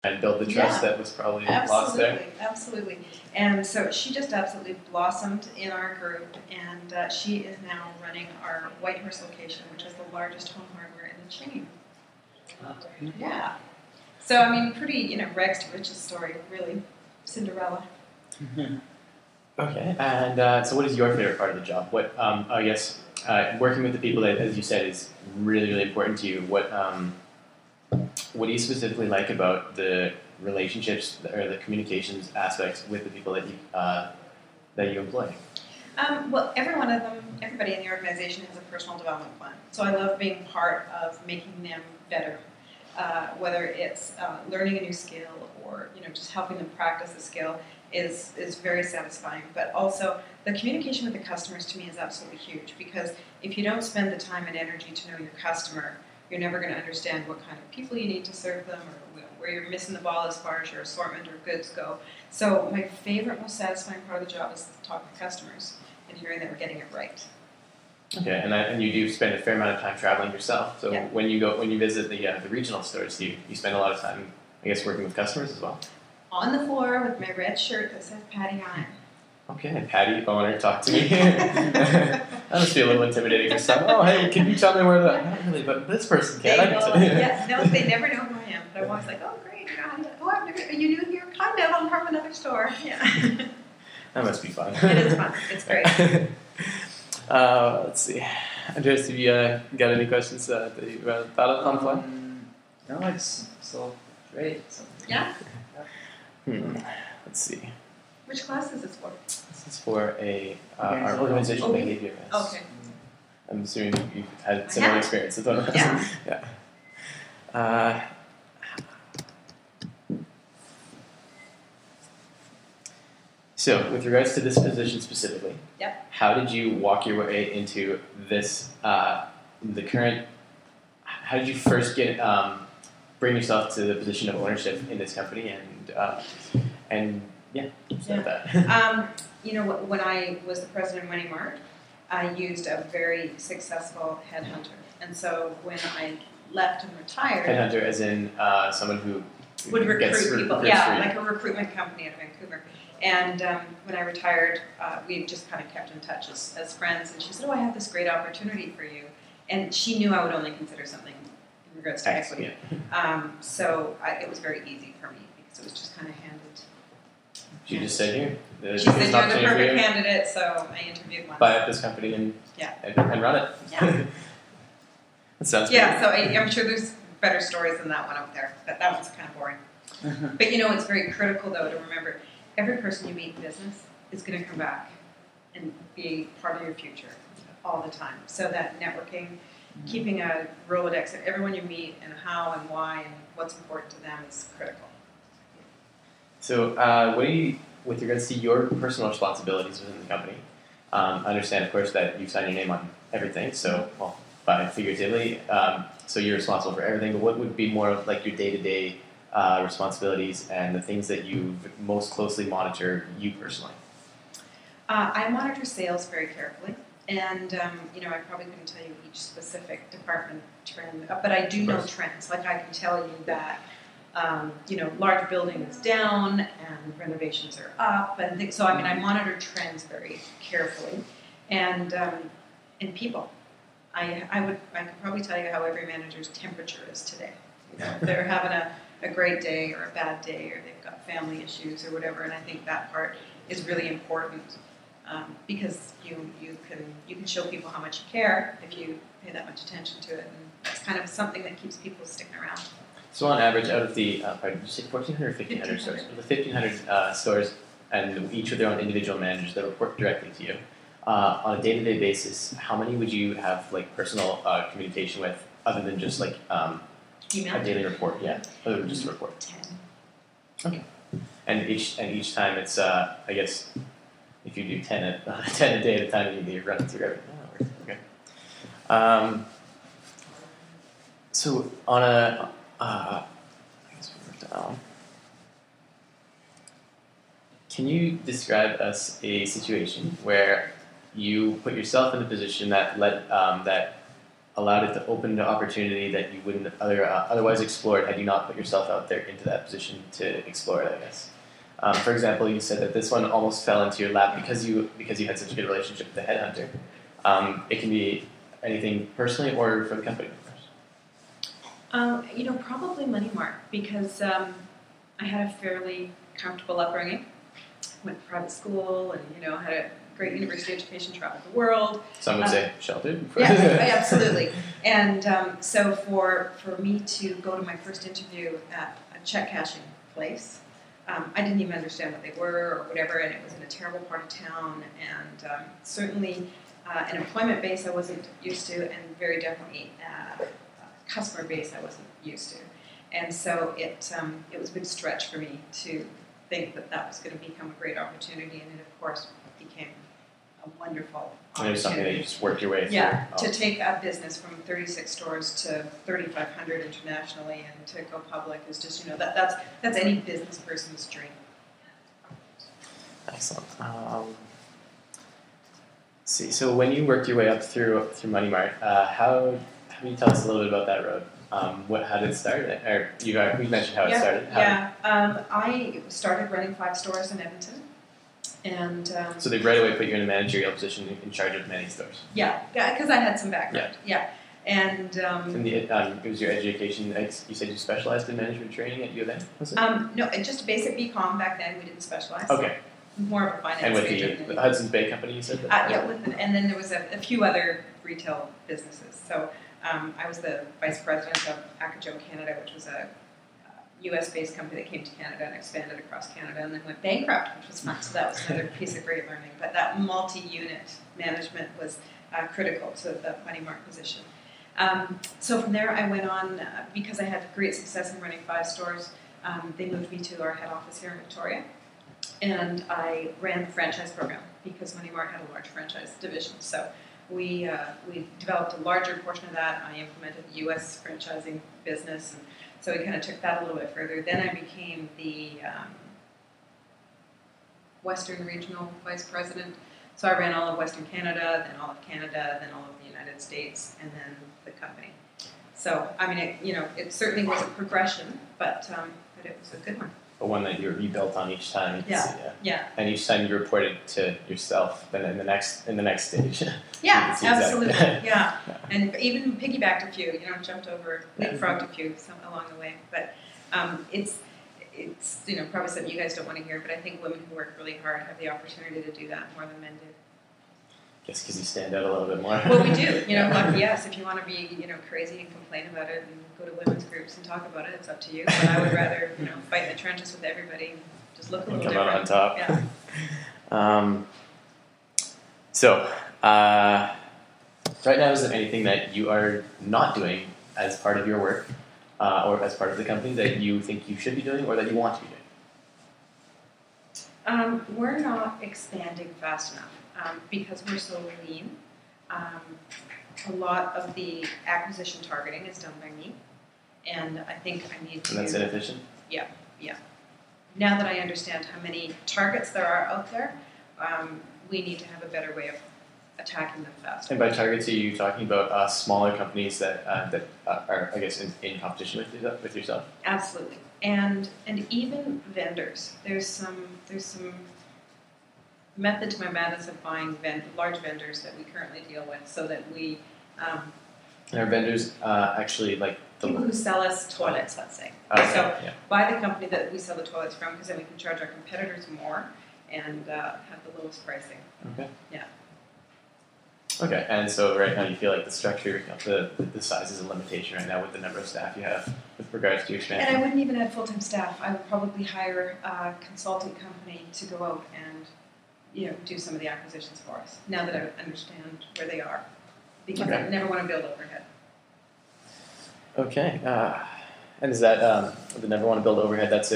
and build the trust that was probably lost there. Absolutely. And so she just absolutely blossomed in our group, and she is now running our Whitehorse location, which is the largest home hardware in the chain. Yeah. So, I mean, pretty, rags to riches story, really. Cinderella. Okay, and so what is your favorite part of the job? What, I guess, working with the people that, as you said, is really, really important to you. What do you specifically like about the relationships or the communications aspects with the people that you employ? Well, everybody in the organization has a personal development plan. So I love being part of making them better, whether it's learning a new skill or just helping them practice a skill is very satisfying. But also the communication with the customers to me is absolutely huge, because if you don't spend the time and energy to know your customer, you're never going to understand what kind of people you need to serve them, or where you're missing the ball as far as your assortment or goods go. So my favorite, most satisfying part of the job is talking to customers and hearing that we're getting it right. Okay, and you do spend a fair amount of time traveling yourself. So when you visit the regional stores, you spend a lot of time, I guess, working with customers as well. On the floor with my red shirt that says Patti on it. Okay, Patti, if I want her to talk to me. That must be a little intimidating for some. Oh, hey, can you tell me where the... Not really, but this person can. No, they never know who I am. But I'm always like, oh, great, I've never... You knew here? Kind of. I'm from another store. Yeah. That must be fun. It is fun. It's great. Let's see. Andreas, have you got any questions that you thought of on the fly? No, it's so great. So. Yeah? Let's see. Which class is this for? This is for our organizational behavior. Okay. I'm assuming you've had similar experience with one of us. Yeah. So, with regards to this position specifically, how did you walk your way into this, the current, how did you first bring yourself to the position of ownership in this company, and that? When I was the president of Money Mart, I used a very successful headhunter. And so when I left and retired... Headhunter as in someone who would recruit people. Yeah, like a recruitment company out of Vancouver. And when I retired, we just kind of kept in touch as friends. And she said, I have this great opportunity for you. And she knew I would only consider something in regards to equity. So it was very easy for me, because it was just kind of handed. She just said here. She said you're the perfect candidate, so I interviewed one. Buy up this company and run it. Yeah. That sounds good. So I'm sure there's better stories than that one out there, but that one's kind of boring. But it's very critical, though, to remember every person you meet in business is going to come back and be part of your future all the time. So that networking, keeping a Rolodex of everyone you meet and how and why and what's important to them is critical. So, with regards to your personal responsibilities within the company, I understand, of course, that you sign your name on everything, so, figuratively, so you're responsible for everything, but what would be more of like your day-to-day responsibilities and the things that you most closely monitor, you personally? I monitor sales very carefully, and, I probably couldn't tell you each specific department trend, but I do know trends. Like, I can tell you that large building is down and renovations are up, and things. So I monitor trends very carefully, and people. I could probably tell you how every manager's temperature is today. They're having a great day or a bad day, or they've got family issues or whatever, and I think that part is really important, because you can show people how much you care if you pay that much attention to it, and it's kind of something that keeps people sticking around. So on average, out of the, did you say 1,400 or 1,500 stores? The 1,500 stores, and each with their own individual managers that report directly to you, on a day-to-day basis, how many would you have personal communication with, other than just a daily report? Yeah, other than just a report. 10. Okay. And each time it's, I guess, if you do 10 a day at a time, you're running through everything. Okay. So on a I guess we worked down. Can you describe us a situation where you put yourself in a position that allowed it to open the opportunity that you wouldn't have otherwise explored had you not put yourself out there into that position to explore it, I guess. For example, you said that this one almost fell into your lap because you had such a good relationship with the headhunter. It can be anything personally or for the company, of course. Probably Money Mart, because I had a fairly comfortable upbringing. Went to private school and, had a great university education, traveled the world. Some would say sheltered. Yeah, absolutely. And so for me to go to my first interview at a check cashing place, I didn't even understand what they were or whatever, and it was in a terrible part of town, and certainly an employment base I wasn't used to, and very definitely a customer base I wasn't used to. And so it was a big stretch for me to think that was going to become a great opportunity, and it, of course, became a wonderful opportunity. It was something that you just worked your way through. Yeah, to take a business from 36 stores to 3,500 internationally and to go public is just, that's any business person's dream. Excellent. Let's see, so when you worked your way up through Money Mart, how do you tell us a little bit about that road? How did it start? Or you mentioned how it started. I started running 5 stores in Edmonton. And so they right away put you in a managerial position in charge of many stores. Yeah, because I had some background. Yeah. And it was your education. You said you specialized in management training at U of A, was it? No, just basic BCom back then. We didn't specialize. Okay. More of a finance and with major. the Hudson's Bay Company, you said that? And then there was a few other retail businesses. So I was the vice president of Acajou Canada, which was a U.S.-based company that came to Canada and expanded across Canada and then went bankrupt, which was fun. So that was another piece of great learning. But that multi-unit management was critical to the Money Mart position. So from there, I went on, because I had great success in running 5 stores, they moved me to our head office here in Victoria. And I ran the franchise program because Money Mart had a large franchise division. So we developed a larger portion of that. I implemented the U.S. franchising business, and so we kind of took that a little bit further. Then I became the Western Regional Vice President. So I ran all of Western Canada, then all of Canada, then all of the United States, and then the company. So I mean, it certainly was a progression, but it was a good one. But one that you rebuilt on each time. Yeah. And each time you reported to yourself, then in the next stage. Yeah, absolutely. Yeah. And even piggybacked a few, jumped over, leapfrogged a few along the way. But it's probably something you guys don't want to hear, but I think women who work really hard have the opportunity to do that more than men do. Guess because you stand out a little bit more. Well, we do. Lucky us. If you want to be, crazy and complain about it and go to women's groups and talk about it, it's up to you. But I would rather, fight in the trenches with everybody and just look a little different. Come out on top. Yeah. So, right now, is there anything that you are not doing as part of your work or as part of the company that you think you should be doing or that you want to be doing? We're not expanding fast enough. Because we're so lean, a lot of the acquisition targeting is done by me, and I think I need to... And that's inefficient? Yeah. Now that I understand how many targets there are out there, we need to have a better way of attacking them faster. And by targets, are you talking about smaller companies that are, I guess, in competition with yourself? Absolutely. And even vendors. There's some method to my madness of buying large vendors that we currently deal with, so that we... and are vendors actually like... people who sell us toilets, let's say. Buy the company that we sell the toilets from, because then we can charge our competitors more and have the lowest pricing. Okay. Yeah. Okay, and so right now you feel like the structure, the size is a limitation right now with the number of staff you have with regards to expansion. And I wouldn't even add full-time staff. I would probably hire a consulting company to go out and do some of the acquisitions for us, now that I understand where they are. Because I never want to build overhead. Okay. And is that, the never want to build overhead, that's